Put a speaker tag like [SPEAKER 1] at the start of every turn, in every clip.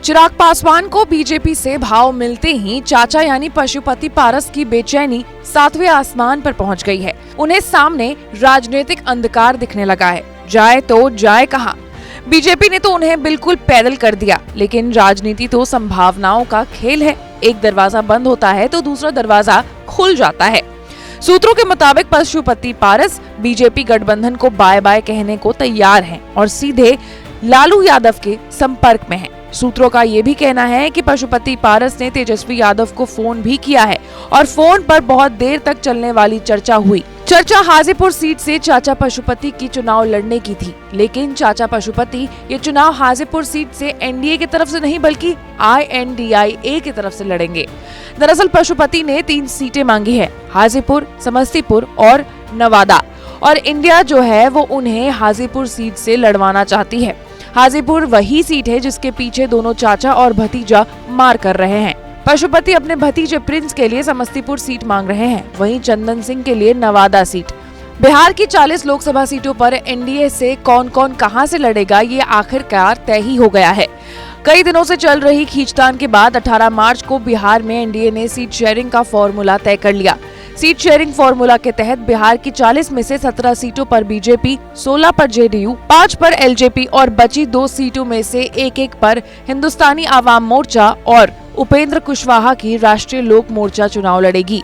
[SPEAKER 1] चिराग पासवान को बीजेपी से भाव मिलते ही चाचा यानी पशुपति पारस की बेचैनी 7वें आसमान पर पहुंच गई है। उन्हें सामने राजनीतिक अंधकार दिखने लगा है। जाए तो जाए कहां? बीजेपी ने तो उन्हें बिल्कुल पैदल कर दिया, लेकिन राजनीति तो संभावनाओं का खेल है। एक दरवाजा बंद होता है तो दूसरा दरवाजा खुल जाता है। सूत्रों के मुताबिक पशुपति पारस बीजेपी गठबंधन को बाय बाय कहने को तैयार हैं और सीधे लालू यादव के संपर्क में हैं। सूत्रों का ये भी कहना है कि पशुपति पारस ने तेजस्वी यादव को फोन भी किया है और फोन पर बहुत देर तक चलने वाली चर्चा हुई। चर्चा हाजीपुर सीट से चाचा पशुपति की चुनाव लड़ने की थी, लेकिन चाचा पशुपति ये चुनाव हाजीपुर सीट से एनडीए की तरफ से नहीं बल्कि INDIA की तरफ से लड़ेंगे। दरअसल पशुपति ने 3 सीटें मांगी है, हाजीपुर, समस्तीपुर और नवादा, और इंडिया जो है वो उन्हें हाजीपुर सीट से लड़वाना चाहती है। हाजीपुर वही सीट है जिसके पीछे दोनों चाचा और भतीजा मार कर रहे हैं। पशुपति अपने भतीजे प्रिंस के लिए समस्तीपुर सीट मांग रहे हैं, वहीं चंदन सिंह के लिए नवादा सीट। बिहार की 40 लोकसभा सीटों पर एनडीए से कौन कौन कहां से लड़ेगा ये आखिरकार तय ही हो गया है। कई दिनों से चल रही खींचतान के बाद 18 मार्च को बिहार में एनडीए ने सीट शेयरिंग का फॉर्मूला तय कर लिया। सीट शेयरिंग फॉर्मूला के तहत बिहार की 40 में से 17 सीटों पर बीजेपी, 16 पर जेडीयू, 5 पर एलजेपी और बची 2 सीटों में से एक पर हिंदुस्तानी आवाम मोर्चा और उपेंद्र कुशवाहा की राष्ट्रीय लोक मोर्चा चुनाव लड़ेगी।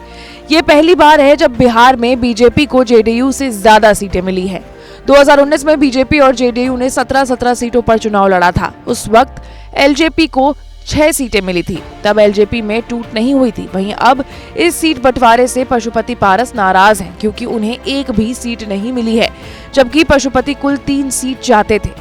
[SPEAKER 1] ये पहली बार है जब बिहार में बीजेपी को जेडीयू से ज्यादा सीटें मिली है। 2019 में बीजेपी और जेडीयू ने 17 सीटों पर चुनाव लड़ा था। उस वक्त एलजेपी को 6 सीटें मिली थी, तब एलजेपी में टूट नहीं हुई थी। वहीं अब इस सीट बंटवारे से पशुपति पारस नाराज हैं, क्योंकि उन्हें एक भी सीट नहीं मिली है, जबकि पशुपति कुल 3 सीट चाहते थे।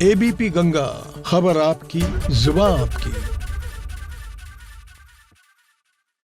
[SPEAKER 2] ABP गंगा, खबर आपकी, जुबान आपकी।